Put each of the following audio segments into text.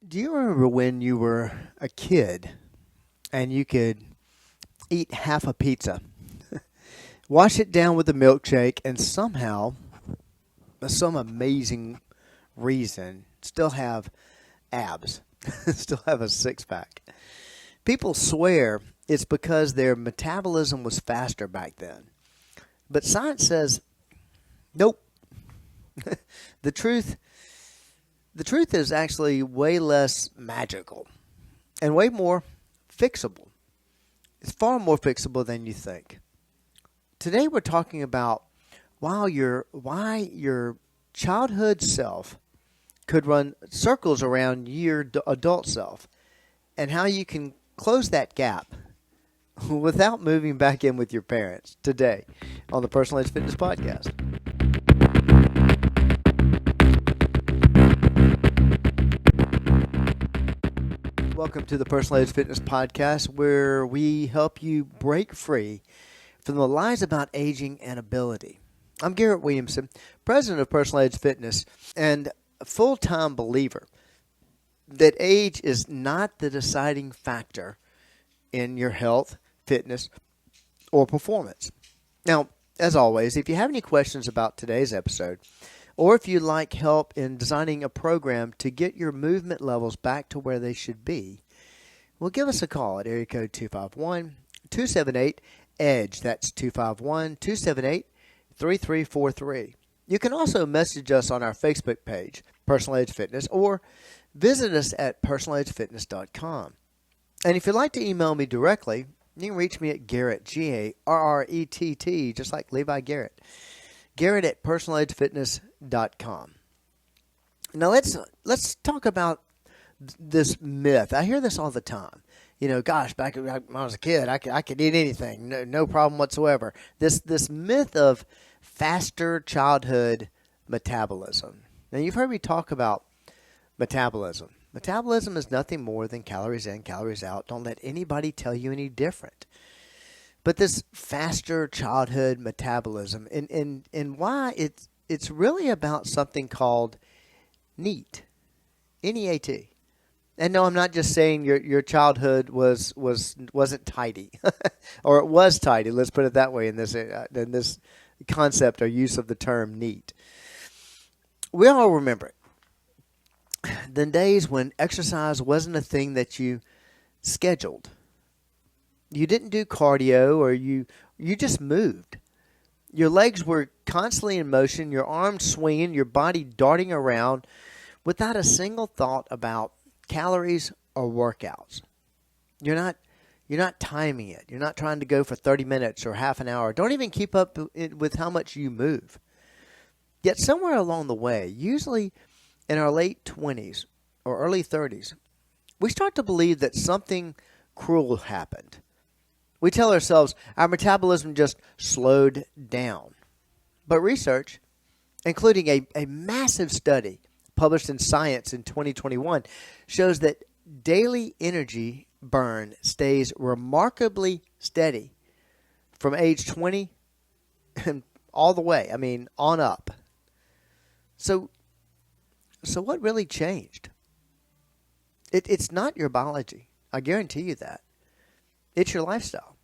Do you remember when you were a kid and you could eat half a pizza, wash it down with a milkshake, and somehow, for some amazing reason, still have abs, still have a six pack? People swear it's because their metabolism was faster back then. But science says, nope. the truth the truth is actually way less magical and way more fixable. It's far more fixable than you think. Today we're talking about why your childhood self could run circles around your adult self and how you can close that gap without moving back in with your parents today on the Personalized Fitness Podcast. Welcome to the Personalized Fitness Podcast, where we help you break free from the lies about aging and ability. I'm Garrett Williamson, president of Personalized Fitness, and a full-time believer that age is not the deciding factor in your health, fitness, or performance. Now, as always, if you have any questions about today's episode, or if you'd like help in designing a program to get your movement levels back to where they should be, well, give us a call at area code 251-278-EDGE. That's 251-278-3343. You can also message us on our Facebook page, Personalized Fitness, or visit us at personalizedfitness.com. And if you'd like to email me directly, you can reach me at Garrett, Garrett, just like Levi Garrett. Garrett at personalizedfitness.com. Now let's talk about this myth. I hear this all the time. Gosh, back when I was a kid, I could eat anything, no problem whatsoever. This myth of faster childhood metabolism. Now you've heard me talk about metabolism. Metabolism is nothing more than calories in, calories out. Don't let anybody tell you any different. But this faster childhood metabolism, and why it's really about something called NEAT, N-E-A-T. And no, I'm not just saying your childhood wasn't tidy, or it was tidy. Let's put it that way in this concept or use of the term NEAT. We all remember it. The days when exercise wasn't a thing that you scheduled. You didn't do cardio, or you just moved. Your legs were constantly in motion, your arms swinging, your body darting around without a single thought about calories or workouts. You're not timing it. You're not trying to go for 30 minutes or half an hour. Don't even keep up with how much you move. Yet somewhere along the way, usually in our late 20s or early 30s, we start to believe that something cruel happened. We tell ourselves our metabolism just slowed down. But research, including a massive study published in Science in 2021, shows that daily energy burn stays remarkably steady from age 20 and all the way, on up. So what really changed? It's not your biology. I guarantee you that. It's your lifestyle.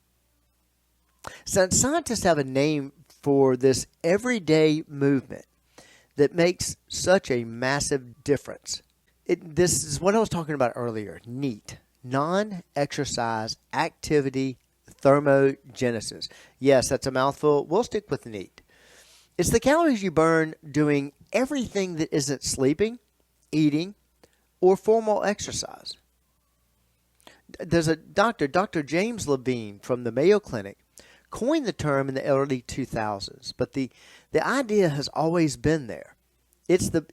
So scientists have a name for this everyday movement that makes such a massive difference. This is what I was talking about earlier, NEAT, non-exercise activity thermogenesis. Yes, that's a mouthful. We'll stick with NEAT. It's the calories you burn doing everything that isn't sleeping, eating, or formal exercise. There's a doctor, Dr. James Levine from the Mayo Clinic, coined the term in the early 2000s, but the idea has always been there. It's the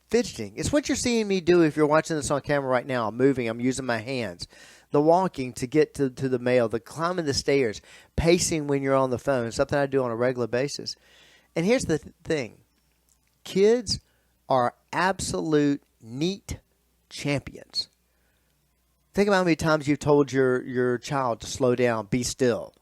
fidgeting. It's what you're seeing me do if you're watching this on camera right now. I'm moving. I'm using my hands. The walking to get to the mail, the climbing the stairs, pacing when you're on the phone, something I do on a regular basis. And here's the thing. Kids are absolute NEAT champions. Think about how many times you've told your child to slow down, be still,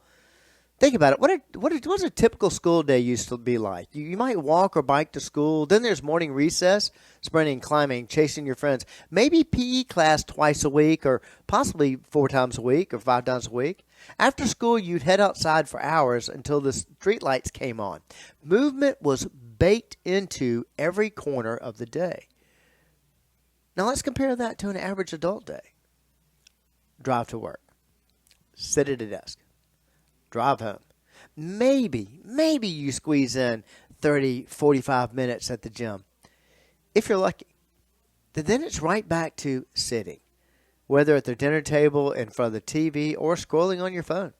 Think about it. What's a typical school day used to be like? You might walk or bike to school. Then there's morning recess, sprinting, climbing, chasing your friends. Maybe PE class twice a week or possibly 4 times a week or 5 times a week. After school, you'd head outside for hours until the street lights came on. Movement was baked into every corner of the day. Now let's compare that to an average adult day. Drive to work. Sit at a desk. Drive home. Maybe you squeeze in 30, 45 minutes at the gym. If you're lucky. Then it's right back to sitting, whether at the dinner table, in front of the TV, or scrolling on your phone.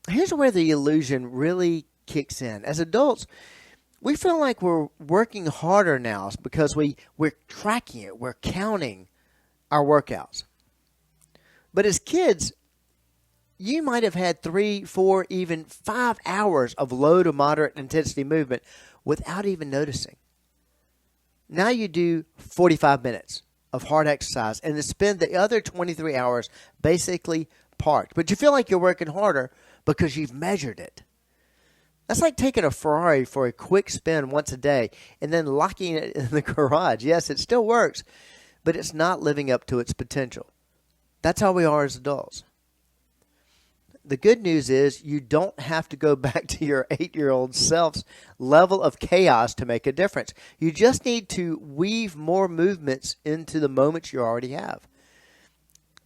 Here's where the illusion really kicks in. As adults, we feel like we're working harder now because we're tracking it. We're counting our workouts. But as kids, you might have had 3, 4, even 5 hours of low to moderate intensity movement without even noticing. Now you do 45 minutes of hard exercise and then spend the other 23 hours basically parked. But you feel like you're working harder because you've measured it. That's like taking a Ferrari for a quick spin once a day and then locking it in the garage. Yes, it still works, but it's not living up to its potential. That's how we are as adults. The good news is you don't have to go back to your 8-year-old self's level of chaos to make a difference. You just need to weave more movements into the moments you already have.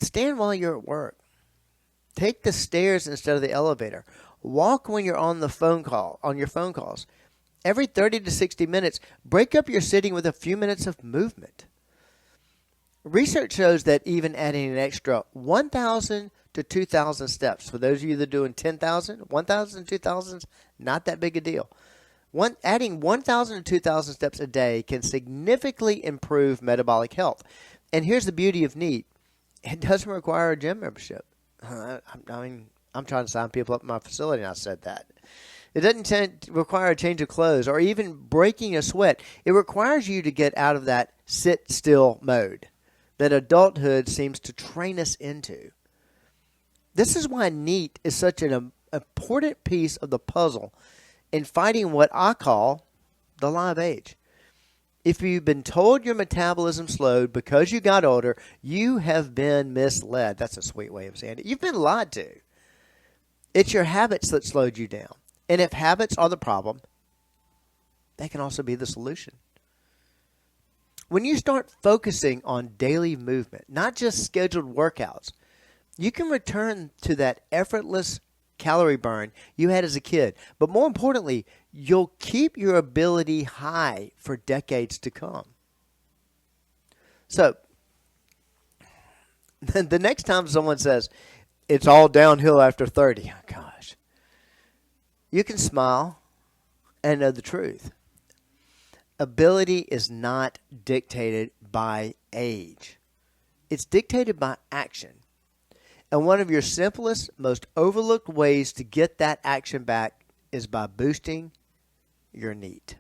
Stand while you're at work. Take the stairs instead of the elevator. Walk when you're on your phone calls. Every 30 to 60 minutes, break up your sitting with a few minutes of movement. Research shows that even adding an extra 1,000 to 2,000 steps, for those of you that are doing 10,000, 1,000 to 2,000 is not that big a deal. Adding 1,000 to 2,000 steps a day can significantly improve metabolic health. And here's the beauty of NEAT. It doesn't require a gym membership. I'm trying to sign people up in my facility, and I said that. It doesn't require a change of clothes or even breaking a sweat. It requires you to get out of that sit-still mode that adulthood seems to train us into. This is why NEAT is such an important piece of the puzzle in fighting what I call the live age. If you've been told your metabolism slowed because you got older, you have been misled. That's a sweet way of saying it. You've been lied to. It's your habits that slowed you down. And if habits are the problem, they can also be the solution. When you start focusing on daily movement, not just scheduled workouts, you can return to that effortless calorie burn you had as a kid. But more importantly, you'll keep your ability high for decades to come. So, the next time someone says, it's all downhill after 30, oh gosh, you can smile and know the truth. Ability is not dictated by age. It's dictated by action. And one of your simplest, most overlooked ways to get that action back is by boosting your NEAT.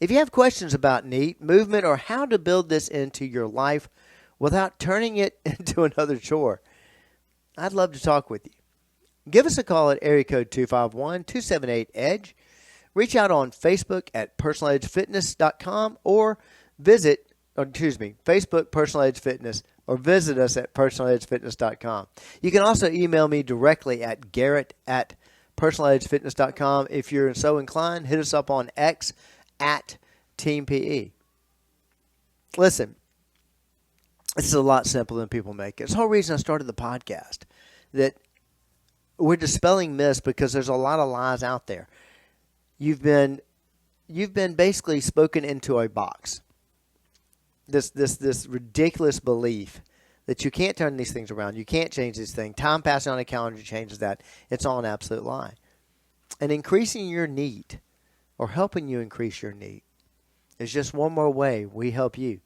If you have questions about NEAT, movement, or how to build this into your life without turning it into another chore, I'd love to talk with you. Give us a call at area code 251-278-EDGE. Reach out on Facebook at personaledgefitness.com or Facebook Personal Edge Fitness, or visit us at personaledgefitness.com. You can also email me directly at garrett@personaledgefitness.com. If you're so inclined, hit us up on X at Team PE. Listen, this is a lot simpler than people make it. It's the whole reason I started the podcast, that we're dispelling myths because there's a lot of lies out there. You've been basically spoken into a box. This ridiculous belief that you can't turn these things around. You can't change this thing. Time passing on a calendar changes that. It's all an absolute lie. And increasing your NEAT, or helping you increase your NEAT, is just one more way we help you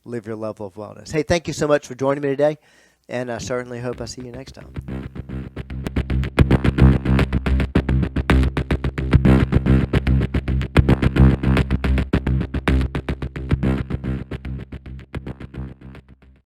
live your level of wellness. Hey, thank you so much for joining me today, and I certainly hope I see you next time.